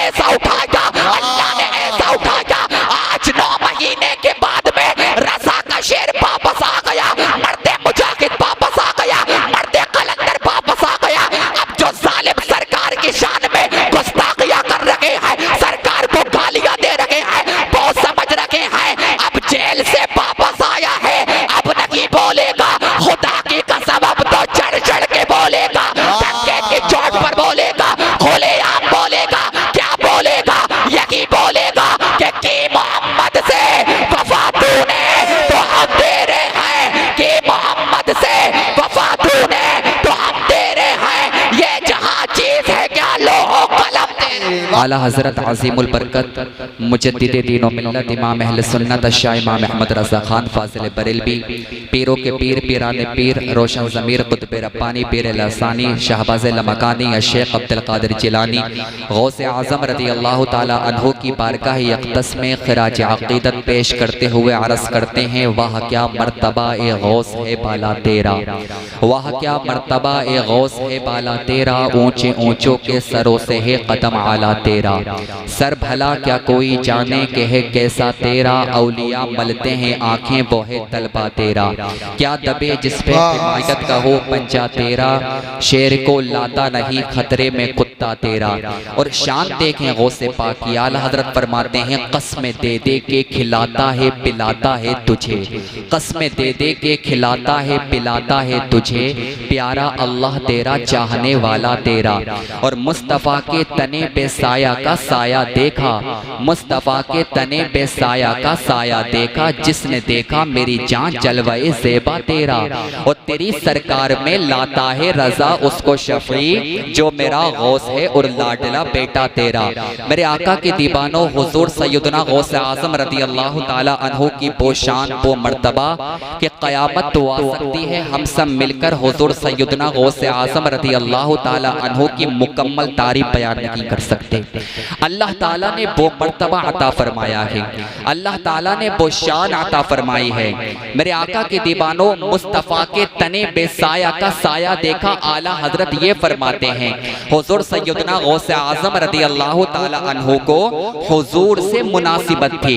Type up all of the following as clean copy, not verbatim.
ऐसा उठाया, अल्लाह ने ऐसा उठाया। आज 9 महीने के बाद में रज़ा का शेर वापस आ गया, मर्दे मुजाहिद वापस आ गया, मर्दे कलंदर वापस आ गया। अब जो जालिम सरकार की शान में गुस्ताखियां कर रहे हैं, सरकार को गालियां दे रहे हैं, वो समझ रहे हैं अब जेल से वापस आया है, अब नहीं बोलेगा। खुदा की कसम अब तो चढ़ चढ़ के बोलेगा, धक्के की चोट पर बोलेगा, खुलेआम बोलेगा। क्या बोलेगा? यही बोलेगा कि मोहम्मद से वफा तूने तो हम दे रहे हैं, कि मोहम्मद से वफा तूने तो हम दे रहे हैं। ये जहां चीज है क्या लोहो कलम दे। आला हज़रत अज़ीमुल बरकत मुजद्दिद दीन व मिल्लत इमाम अहले सुन्नत शाह इमाम अहमद रज़ा खान फाज़िल बरेलवी, पीरों के पीर पीराने पीर रोशन ज़मीर कुतुब रब्बानी पीर लसानी शहबाज़ लमकानी शेख अब्दुल कादिर जिलानी गौसे आज़म रज़ी अल्लाह ताला अन्हु की बारगाह अक़दस में ख़िराज अक़ीदत पेश करते हुए अर्ज़ करते हैं, वाह क्या मर्तबा ए गौस है बाला तेरा, वाह क्या मर्तबा ए गौस है बाला तेरा, ऊंचे ऊंचों के सरों से है कदम आला तेरा, सर भला क्या कोई जाने के है कैसा तेरा, औलिया मलते हैं आंखें वो है तलबा तेरा, क्या दबे जिस पे हिमायत का हो पंजा तेरा, शेर को लाता नहीं खतरे में कुत्ता तेरा। और शान देखें गौसे पाक की, आला हजरत फरमाते हैं, कसमें दे दे के खिलाता है पिलाता है तुझे, कसमें दे दे के खिलाता है पिलाता है तुझे, प्यारा अल्लाह तेरा चाहने वाला तेरा। और मुस्तफ़ा के तने पे साया का साया देखा, मुस्तफ़ा के तने पे साया का साया देखा, जिसने देखा मेरी जान जलवाए ज़ेबा तेरा। और तेरी सरकार में लाता है रज़ा उसको शफ़ी, जो मेरा गौस है और लाडला बेटा तेरा। मेरे आका के दीवानों, हुजूर सैयदना गौस आज़म रज़ी अल्लाह ताला अन्हु की पोशान वो मर्तबा कि क़यामत तो आ सकती है, हम सब मिलकर हुजूर सैयदना गौस आज़म रज़ी अल्लाह ताला अन्हु की मुकम्मल तारीफ बयान नहीं कर सकते। अल्लाह ताला ने वो मर्तबा अता फरमाया है, अल्लाह ताला ने वो शान अता फरमाई है। मेरे आका के दीवानों, मुस्तफ़ा के तने बेसाया का साया देखा। आला हजरत ये फरमाते हैं, हुजूर सैयदना गौस आज़म रज़ी अल्लाह ताला अन्हु को हुजूर से मुनासिबत थी,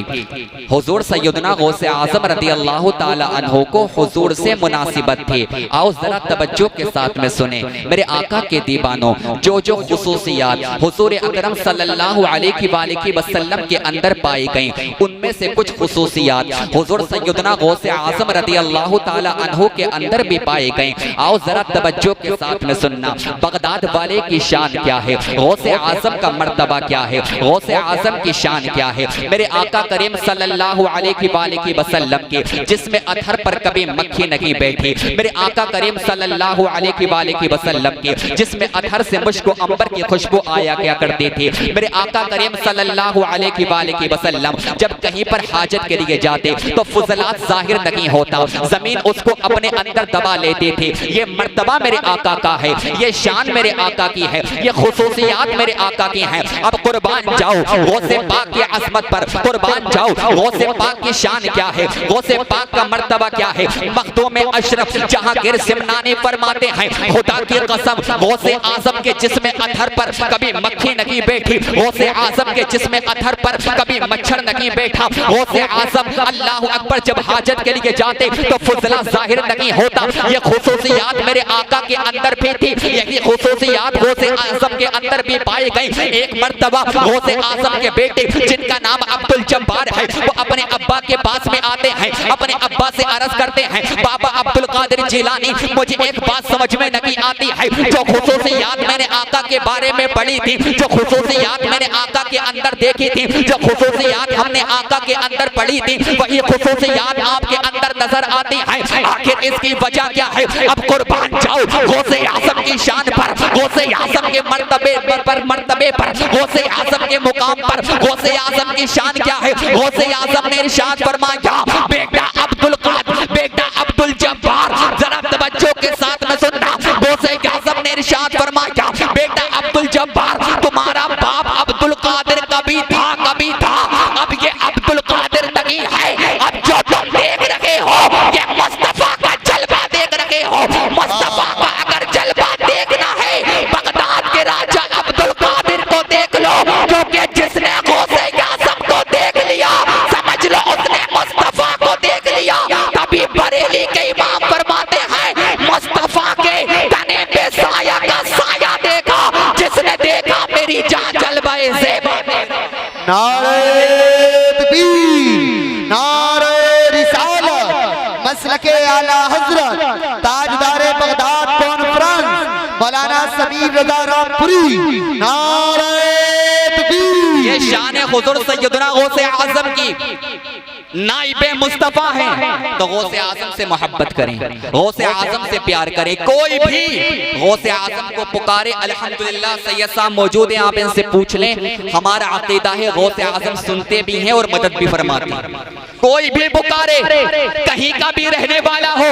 हुजूर सैयदना गौस आज़म रज़ी अल्लाह ताला अन्हु को हुजूर से मुनासिबत थी। आओ जरा तवज्जो के साथ में सुने मेरे आका के दीवानों, जो जो खुसूसियात हुजूर अकरम सल्लल्लाहु अलैहि वसल्लम के अंदर पाई गई, उनमें से कुछ खुसूसियात हुजूर सैयदना गौस आज़म रज़ी अल्लाह ताला अन्हु के अंदर भी पाई गई। आओ जरा तवज्जो के साथ में सुनना, बगदाद वाले की शान क्या है, गौस आज़म का मर्तबा क्या है, गौस आज़म की शान क्या है। मेरे आका करीम सल्लल्लाहु अलैहि वसल्लम के जिसमें अथर पर कभी मक्खी नहीं बैठी, मेरे आका करीम सल्लल्लाहु अलैहि वसल्लम के जिसमें अथर से मुश्क अंबर की खुशबू आया क्या करती थी। मेरे आका करीम सल्लल्लाहु अलैहि वसल्लम जब कहीं पर हाजत के लिए जाते तो फुजलात जाहिर नहीं होता, जमीन उसको अपने अंदर दबा लेती थी। ये मर्तबा मेरे आका का है, ये शान मेरे आका की है, ये खुसूसियात मेरे आका की हैं। अब कुर्बान जाओ गौसे पाक की अज़मत पर, कुर्बान जाओ गौसे पाक की शान क्या है, गौसे पाक का मर्तबा क्या है। मखदूम अशरफ जहांगीर सिमनानी फरमाते हैं, खुदा की कसम गौसे आज़म के जिस्म अथर पर कभी मक्खी नहीं बैठी, गौसे आज़म के जिस्म अथर पर कभी मच्छर नहीं बैठा। गौसे आज़म अल्लाह अकबर जब हाजत के लिए जाते तो फुजला जाहिर नहीं होता। ये खुसूसियात मेरे आका के अंदर भी थी, यही खुसूसियात गौसे आज़म के अंदर भी पाई गई। एक मर्तबा गौसे आज़म के बेटे जिनका नाम अब्दुल जब्बार है, वो अपने अब्बा के पास में आते हैं, अपने अब्बा से अर्ज करते हैं, बाबा अब्दुल कादिर जिलानी, मुझे एक बात समझ में नहीं आती है, जो खुसूसियात मैंने आका के बारे में पढ़ी थी, जो खुसूसियात मैंने आका के अंदर देखी थी, जो खुसूसियात हमने आका के अंदर पढ़ी थी, वही खुसूसियात आपके अंदर नजर आती है। आखिर इसकी वजह क्या है? अब कुर्बान जाओ गौसे आज़म की शान पर, गौसे आज़म के मर्तबे पर, गौसे आज़म के मुकाम पर। गौसे आज़म की शान क्या है? गौसे आज़म ने इरशाद फरमाया, बेटा अब्दुल कादिर, बेटा अब्दुल जब्बार, जरा तवज्जो के साथ में सुनना। गौसे आज़म ने इरशाद फरमाया, बेटा अब्दुल जब्बार, तुम्हारा बाप अब्दुल कादिर कभी था, अब ये अब्दुल कादिर नहीं है। अब जो तुम देख रहे हो ये मुस्तफा का जलवा देख रहे हो। मुस्तफा का अगर जलवा देखना है, बगदाद के राजा अब्दुल कादिर को देख लो, क्योंकि नारे तकबीर, नारे रिसालत, मसलके आला हजरत ताजदारे बगदाद कॉन्फ्रेंस मौलाना समीर रजा रामपुरी। नारे तकबीर। ये शान हुजूर सैयदना गौसे आजम की नाइबे मुस्तफा है, तो गौसे आजम से मोहब्बत करें, गौसे आजम से प्यार करें। कोई भी गौसे आजम को पुकारे, अल्हम्दुलिल्लाह सैयद साहब मौजूद हैं, आप इनसे पूछ लें। हमारा अकीदा है गौसे आजम सुनते भी हैं और मदद भी फरमाते हैं। कोई भी पुकारे, कहीं का भी रहने वाला हो,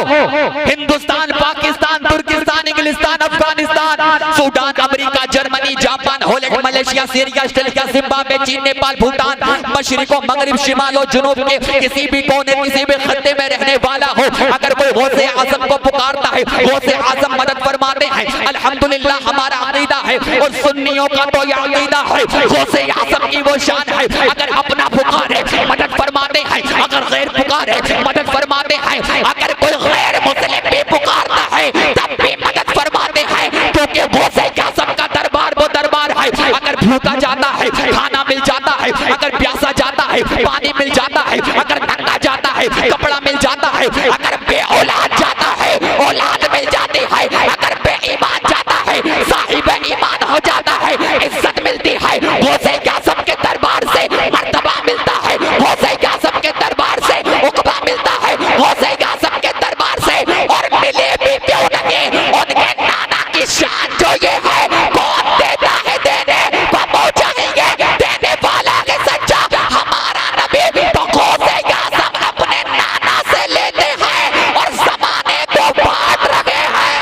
हिंदुस्तान, पाकिस्तान, तुर्किस्तान, इंग्लिस्तान, Afghanistan, Sudan, America, Germany, Japan, Holland, Malaysia, Syria, Australia, Zimbabwe, चीन, नेपाल, भूटान, मशरिक व मगरिब, शिमाल और जुनूब के किसी भी कोने, किसी भी खत्ते में रहने वाला हो, अगर कोई गौसे आजम को पुकारता है, गौसे आजम मदद फरमाते हैं। अल्हम्दुलिल्लाह हमारा अकीदा है और सुन्नियों का तो यह अकीदा है, गौसे आजम की वो शान है, अगर अपना पुकारे मदद फरमाते हैं, अगर गैर पुकारे मदद फरमाते हैं, अगर कोई गैर मुस्लिम भी पुकारता है तब भी मदद फरमाते हैं, क्योंकि गौसे आजम का दरबार वो दरबार है। अगर भूखा जाता है खाना मिल जाता है, अगर प्यासा जाता है पानी मिल जाता है, अगर नंगा जाता है कपड़ा मिल जाता है, अगर बे औलाद जाता है औलाद मिल जाती है, अगर बे ईमान जाता है साहिब ईमान हो जाता है, इज्जत मिलती है। गौसे आजम के दरबार से मर्तबा मिलता है, गौसे आजम के दरबार से उकबा मिलता है, गौसे आजम के दरबार से। और मिले भी क्यों नहीं उनके नाना की शान जो ये है, कौन देता है देने को पहुंचाएंगे, देने वाला है सच्चा हमारा नबी। तो गौसे आजम अपने नाना से लेते हैं और जमाने को बांट रहे हैं।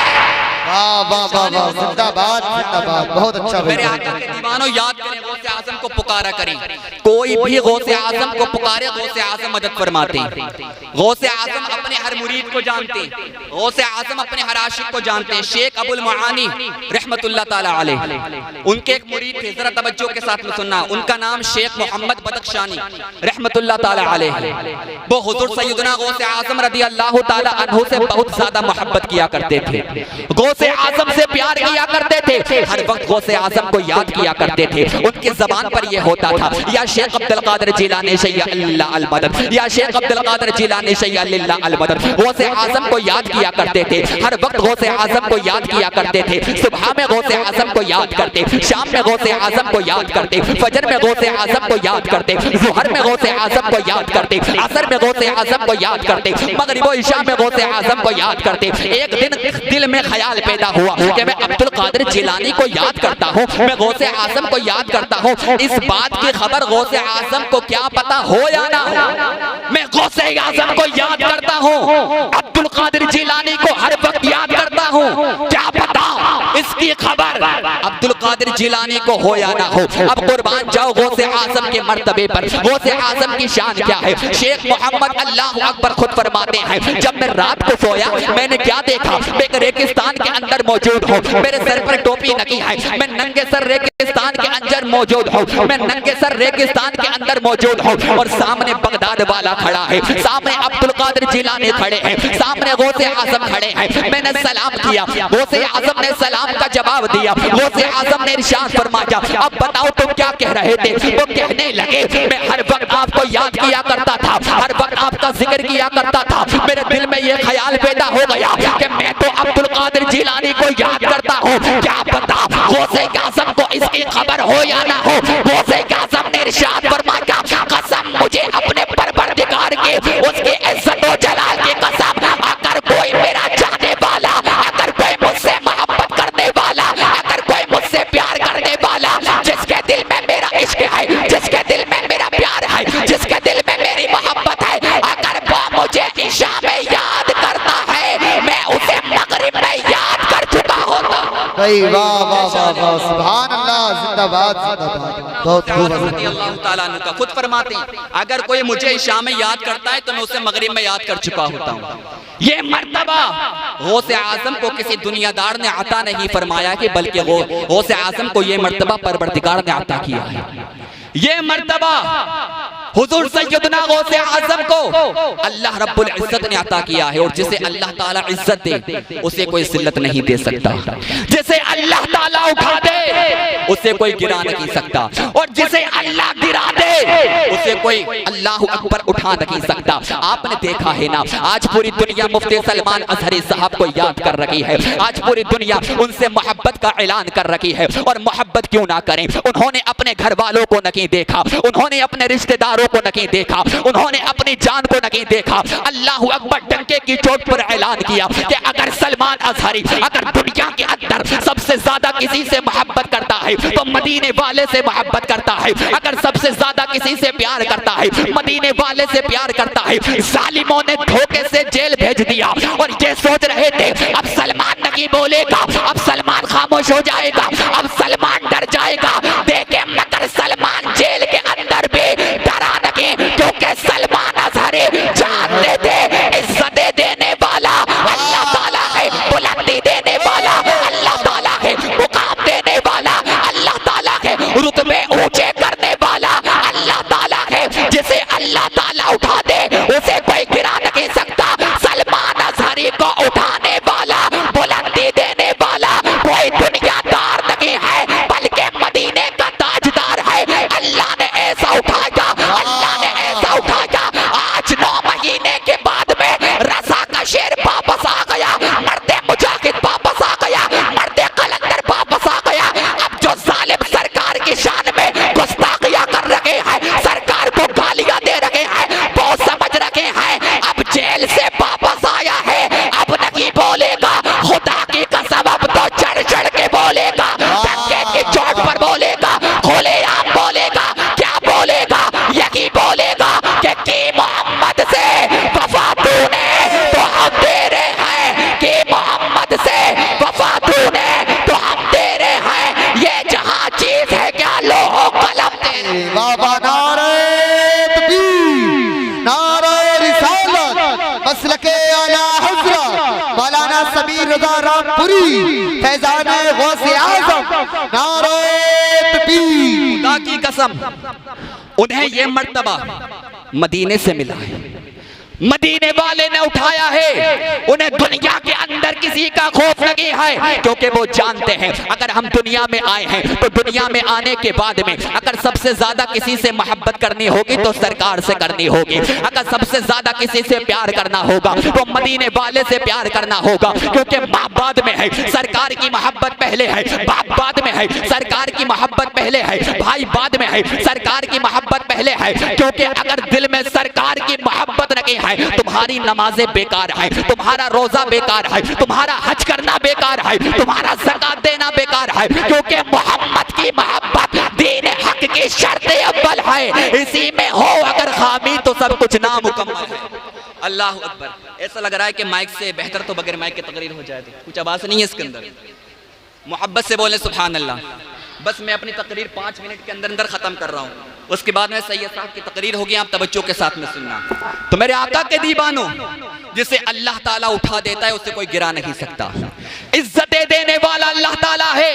वाह वाह वाह वाह, जिंदाबाद जिंदाबाद, बहुत अच्छा। मेरे आका के दीवानों याद करें, गौसे आजम को पुकारा करें। कोई भी गौसे आजम को पुकारे, गौसे आजम मदद फरमाते हैं। गौसे आजम अपने हर मुरीद को जानते हैं, गौसे आजम अपने हर आशिक को जानते हैं। शेख अबुल मुआनी रहमतुल्लाह ताला अलैह, उनके एक मुरीद थे, जरा तवज्जो के साथ में सुनना, उनका नाम शेख मोहम्मद बदख्शानी रहमतुल्लाह ताला अलैह। वो हुजूर सैयदना गौसे आजम रदी अल्लाह ताला अन्हु से बहुत ज्यादा मोहब्बत किया करते थे, गौसे आजम से प्यार किया करते थे, हर वक्त गौसे आजम को याद किया करते थे। उनकी जबान पर यह होता था, या शेख अब्दुल कादिर जिलानी शैया अल्लाह अल मदद, या शेख अब्दुल कादिर जिलानी शैया अल्लाह अल मदद। गौसे आजम को याद किया करते थे, हर वक्त गौसे आजम को याद किया करते थे। सुबह में गौसे आजम को याद करते, शाम में गौसे आजम को याद करते, फजर में गौसे आजम को याद करते, ज़ुहर में गौसे आजम को याद करते, असर में गौसे आजम को याद करते, मगरिब और इशा में गौसे आजम को याद करते। एक दिन दिल में ख्याल पैदा हुआ कि मैं अब्दुल कादिर जिलानी को याद करता हूँ, मैं गौसे आजम को याद करता हूँ, इस बात की खबर गौसे आजम को क्या पता हो या ना हो। मैं गौसे आजम को याद करता हूँ, अब्दुल कादिर जिलानी को हर वक्त याद करता हूँ, क्या पता इसकी खबर अब्दुल कादिर जिलानी को हो या ना हो। अब कुर्बान जाओ गौसे आजम के मर्तबे पर, गौसे आजम की शान क्या है। शेख मोहम्मद अल्लाह अकबर खुद फरमाते हैं, जब मैं रात को सोया मैंने क्या देखा, मैं एक रेगिस्तान के अंदर मौजूद हूँ, मेरे सर पर टोपी लगी है, मैं नंगे सर रेगिस्तान के अंदर मौजूद हूँ, मैं नंगे सर रेगिस्तान के अंदर मौजूद हूँ, और सामने बगदाद वाला खड़ा है, सामने अब्दुल कादिर जिलानी खड़े हैं, सामने गौसे आजम खड़े हैं। मैंने सलाम किया, गौसे आजम ने सलाम का जवाब दिया, गौसे आजम ने इरशाद फरमाया, अब बताओ तुम क्या कह रहे थे। वो कहने लगे, मैं हर वक्त आपको याद किया करता था, हर वक्त आपका जिक्र किया करता था, मेरे दिल में ये ख्याल पैदा हो गया कि मैं तो अब्दुल कादिर जिलानी को याद करता हूँ, क्या पता गौसे आजम को इसकी खबर हो या ना हो। गौसे आजम ने इरशाद फरमाया, कसम मुझे अपने परवरदिगार की, उसकी इज्जत और जलाल की कसम, अगर कोई मेरा चाहने वाला, अगर कोई मुझसे मोहब्बत करने वाला, अगर कोई मुझसे प्यार करने वाला, जिसके दिल में मेरा इश्क है, जिसके दिल में मेरा प्यार है, जिसके दिल में मेरी मोहब्बत है, अगर वो मुझे इशा में याद करता है, मैं उसे मगरिब में याद कर चुका होता। भाई वाह वाह वाह वाह, सुभान अल्लाह, जिंदाबाद जिंदाबाद, बहुत खूब। अल्लाह ताला का खुद फरमाते हैं, अगर कोई मुझे इशा में याद करता है तो मैं उसे मगरिब में याद कर चुका होता हूँ। ये मर्तबा गौसे आजम को किसी दुनियादार ने अता नहीं फरमाया कि, बल्कि गौसे आजम को ये मर्तबा परवरदिगार ने अता किया है। ये मर्तबा हुजूर सैयदना गौसे आजम को अल्लाह रब्बुल इज्जत ने अता किया है, और जिसे अल्लाह ताला इज्जत दे उसे कोई जिल्लत नहीं दे सकता। जिसे अल्लाह ताला उठा दे उसे कोई गिरा नहीं सकता, और जिसे अल्लाह गिरा दे उसे कोई अल्लाह अकबर उठा नहीं सकता। आपने देखा है ना, आज पूरी दुनिया मुफ्ती सलमान अजहरी साहब को याद कर रही है, आज पूरी दुनिया उनसे मोहब्बत का ऐलान कर रही है। और मोहब्बत क्यों ना करें, उन्होंने अपने घर वालों को नहीं देखा, उन्होंने अपने रिश्तेदारों को नहीं देखा, उन्होंने अपनी जान को नहीं देखा। अल्लाह अकबर डंके की चोट पर ऐलान किया कि अगर सलमान अजहरी अगर दुनिया के अंदर सबसे ज्यादा किसी से मोहब्बत करता है तो मदीने वाले से मोहब्बत करता है, अगर सबसे ज्यादा किसी से प्यार करता है मदीने वाले से प्यार करता है। जालिमों ने धोखे से जेल भेज दिया और ये सोच रहे थे अब सलमान नहीं बोलेगा, अब सलमान खामोश हो जाएगा, अब सलमान डर जाएगा। देखे मगर सलमान जेल के अंदर भी डरा नहीं, क्योंकि सलमान अजहरी जानते थे इज्जत देने वाला अल्लाह ताला है, बुलंदी देने वाला अल्लाह ताला है, मुकाम देने वाला अल्लाह ताला है, रुतबे ऊंचे करने वाला अल्लाह ताला है। जिसे अल्लाह ताला उठा दे उसे कोई गिरा नहीं सकता। सलमान अजहरी को उठाने वाला, बुलंदी देने वाला कोई दुनियादार नहीं है, बल्कि मदीने का ताजदार है। अल्लाह ने ऐसा उठाया, अल्लाह ने ऐसा उठाया। आज 9 महीने के बाद में रज़ा का शेर वापस आ गया, मर्दे मुजाहिद वापस आ गया, मर्दे कलंदर वापस आ गया। अब जो जालिम सरकार की शान में गुस्ताखियां कर रहे हैं, सरकार को गालियां दे रहे हैं, वो समझ रहे हैं अब जेल से वापस आया है, अब नहीं बोलेगा। खुदा की कसम अब तो चढ़ चढ़ के बोलेगा, डंके की चोट पर बोलेगा, खुलेआम बोलेगा। क्या बोलेगा? यही बोलेगा कि मोहम्मद से वफा तूने तो हम तेरे हैं, कि मोहम्मद से वफा तूने तो हम तेरे हैं। ये जहां चीज है क्या लोहो कलम तेरे। बाबा नारे तकबीर, नारे रिसालत, मसलके आला हज़रत मौलाना समीर रज़ा रामपुरी फैज़ान गौसे आज़म, नारे तकबीर। खुदा की कसम उन्हें ये मर्तबा मदीने से मिला है, मदीने वाले ने उठाया है। उन्हें दुनिया के अंदर किसी का खौफ नहीं है, क्योंकि वो जानते हैं अगर हम दुनिया में आए हैं तो दुनिया में आने के बाद में अगर सबसे ज्यादा किसी से मोहब्बत करनी होगी तो सरकार से करनी होगी, अगर सबसे ज्यादा किसी से प्यार करना होगा तो मदीने वाले से प्यार करना होगा। क्योंकि माँ बाद में है, सरकार की मोहब्बत पहले है, बाप बाद में है, सरकार की मोहब्बत पहले है, भाई बाद में है, सरकार की मोहब्बत पहले है। क्योंकि अगर दिल में सरकार की मोहब्बत नहीं है, तुम्हारी नमाजें बेकार है, तुम्हारा रोजा बेकार है, तुम्हारा हज करना बेकार है, तुम्हारा ज़कात देना बेकार है। क्योंकि मोहम्मद की मोहब्बत दीन हक की शर्त अव्वल है, इसी में हो अगर खामी तो सब कुछ नामुकम्मल है। अल्लाह अकबर। ऐसा लग रहा है कि माइक से बेहतर तो बगैर माइक की तकरीर हो जाए, तो कुछ आवाज़ नहीं है इसके अंदर। मोहब्बत से बोले सुभान अल्लाह। बस मैं अपनी तकरीर 5 मिनट के अंदर अंदर ख़त्म कर रहा हूँ, उसके बाद में सैयद साहब की तकरीर होगी, आप तवज्जो के साथ में सुनना। तो मेरे आका के दीवानों, जिसे अल्लाह ताला उठा देता है उसे कोई गिरा नहीं सकता। इज्जतें देने वाला अल्लाह ताला है।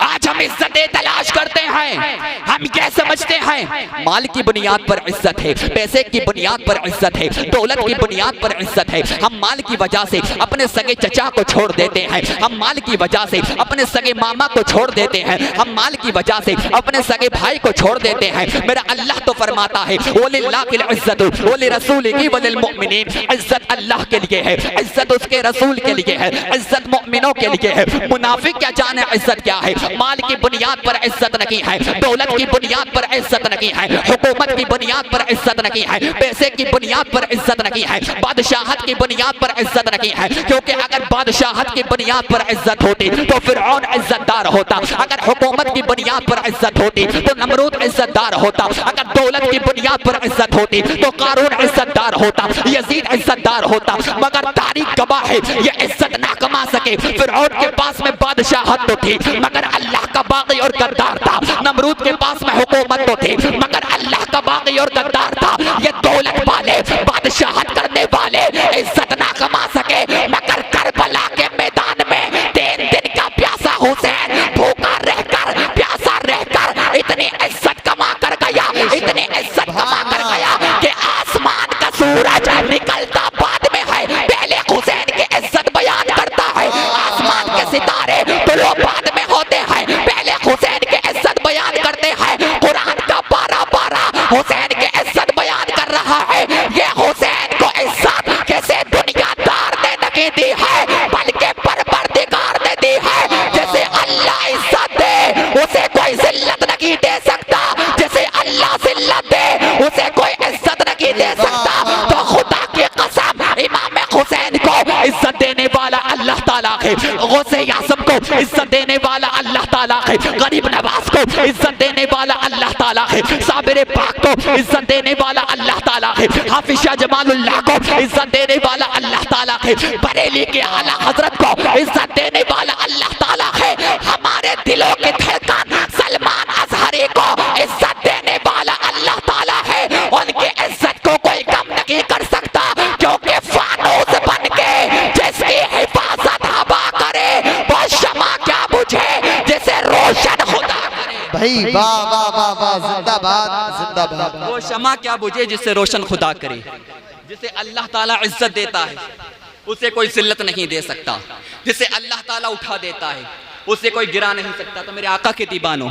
आज हम इज्जतें तलाश करते हैं, हम क्या समझते हैं माल की बुनियाद पर इज्जत है, पैसे की बुनियाद पर इज्जत है, दौलत की बुनियाद पर इज्जत है। हम माल की वजह से अपने सगे चचा को छोड़ देते हैं, हम माल की वजह से अपने सगे मामा को छोड़ देते हैं, हम माल की वजह से अपने सगे भाई को छोड़ देते हैं। मेरा अल्लाह तो फरमाता है वलिल्लाहिल इज्जतु वलिरसूलिही वलिलमुमिनीन। इज्जत अल्लाह के लिए है, इज्जत उसके रसूल के लिए है, इज्जत मुमिनों के लिए है। मुनाफिक क्या जाने इज्जत क्या है। माल की बुनियाद पर इज्जत नहीं है, दौलत की बुनियाद पर इज्जत नहीं है, हुकूमत की बुनियाद पर इज्जत नहीं है, पैसे की बुनियाद पर इज्जत नहीं है, बादशाहत की बुनियाद पर इज्जत नहीं है। क्योंकि अगर बादशाहत की बुनियाद पर इज्जत होती तो फिरऔन इज्जतदार होता, अगर हुकूमत की बुनियाद पर इज्जत होती तो नमरूद इज्जतदार होता, अगर दौलत की बुनियाद पर इज्जत होती तो कारून इज्जतदार होता, यजीद इज्जतदार होता। मगर तारीख गवाह है ये इज्जत ना कमा सके। फिरऔन के पास में बादशाहत तो थी मगर अल्लाह का बागी और गद्दार था, नमरूद के पास में हुकूमत तो थी मगर अल्लाह का बागी और गद्दार था। ये दौलत वाले, बादशाहत करने वाले इज्जत ना कमा सके। मगर करबला के मैदान में 3 दिन का प्यासा हुसैन भूखा रहकर, प्यासा रहकर इतनी इज्जत कमा कर गया, इतनी इज्जत कमा है, गौसे आज़म को इज्जत देने वाला अल्लाह ताला है, गरीब नवाज को इज्जत देने वाला अल्लाह ताला है, साबिर पाक को इज्जत देने वाला अल्लाह ताला है, हाफिज शाह जमालुल्लाह को इज्जत देने वाला अल्लाह ताला है, बरेली के आला हजरत को इज्जत देने वाला अल्लाह ताला है। हमारे दिलों की धड़कन सलमान अजहरी को इज्जत देने वाला अल्लाह ताला है। उनकी इज्जत को कोई कम नहीं कर सकता, क्योंकि फानूस बन के जिसकी हिफाजत हवा करे वो शमा क्या बुझे जिसे रोशन खुदा करे। भाई वाह वाह वाह वाह, जिंदाबाद जिंदाबाद। वो शमा क्या बुझे जिसे रोशन खुदा करे। जिसे अल्लाह ताला इज्जत देता है उसे कोई जिल्लत नहीं दे सकता, जिसे अल्लाह ताला उठा देता है उसे कोई गिरा नहीं सकता। तो मेरे आका के दीवानों,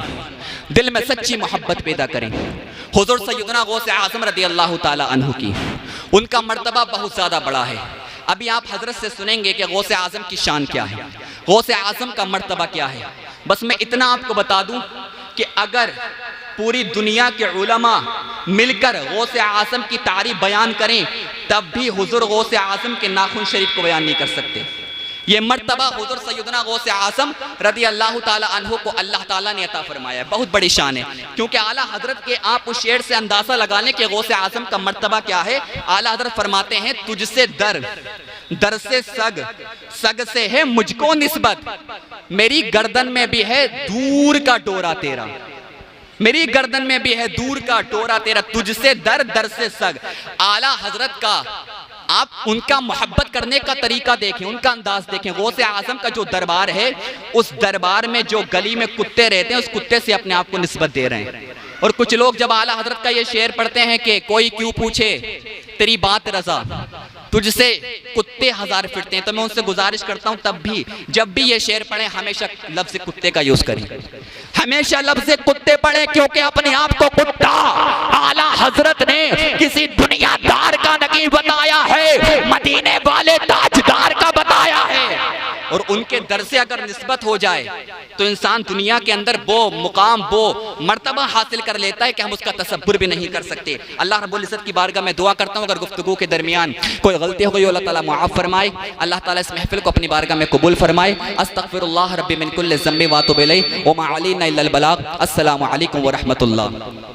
दिल में सच्ची मोहब्बत पैदा करें हुजूर सैयदना गौसे आज़म रदी अल्लाह ताला अन्हु की। उनका मर्तबा बहुत ज़्यादा बड़ा है। अभी आप हजरत से सुनेंगे कि गौसे आज़म की शान क्या है, गौसे आज़म का मर्तबा क्या है। बस मैं इतना आपको बता दूं कि अगर पूरी दुनिया के उलमा मिलकर गौसे आज़म की तारीफ बयान करें तब भी हुजूर गौसे आज़म के नाखून शरीफ को बयान नहीं कर सकते। ये मर्तबा हुजूर सैयदना गौसे आज़म रदी अल्लाह ताला अन्हु को अल्लाह ताला ने अता फरमाया है। बहुत बड़ी शान है, क्योंकि आला हजरत के आप उस शेर से अंदाज़ा लगा लें कि गौसे आज़म का मर्तबा क्या है। आला हजरत फरमाते हैं, तुझसे दर, दर से सग, सग से है मुझको निस्बत, मेरी गर्दन में भी है दूर का डोरा तेरा, मेरी गर्दन में भी है दूर का डोरा तेरा, तुझसे दर, दर से सग। आला हजरत का आप उनका मोहब्बत करने का तरीका देखें, उनका अंदाज देखें। गौसे आज़म का जो दरबार है, उस दरबार में जो गली में कुत्ते रहते हैं उस कुत्ते से अपने आप को निस्बत दे रहे हैं। और कुछ लोग जब आला हजरत का ये शेर पढ़ते हैं कि कोई क्यों पूछे तेरी बात रजा, तुझसे कुत्ते हजार फिरते हैं, तो मैं उनसे गुजारिश करता हूं तब भी जब भी ये शेर पढ़े हमेशा लफ्ज़ कुत्ते का यूज करें, हमेशा लफ्ज़ कुत्ते पढ़े, क्योंकि अपने आप को कुत्ता आला हजरत ने किसी दुनियादार का नहीं बताया है, मदीने वाले ताजदार का बताया है। और उनके दर से अगर निस्बत हो जाए तो इंसान दुनिया के अंदर वो मुकाम, वो मर्तबा हासिल कर लेता है कि हम उसका तसव्वुर भी नहीं कर सकते। अल्लाह रब्बुल इज़्ज़त की बारगाह में दुआ करता हूँ, अगर गुफ्तगू के दरमियान कोई गलती हो गई अल्लाह ताला माफ़ फरमाए, अल्लाह ताला इस महफिल को अपनी बारगाह में कबूल फरमाए। अस्तगफिरुल्लाह रब्बी मिन कुल्लि ज़म्बि व अतूबु इलैहि व मा अलैना इल्लल बलाग। अस्सलामु अलैकुम व रहमतुल्लाह।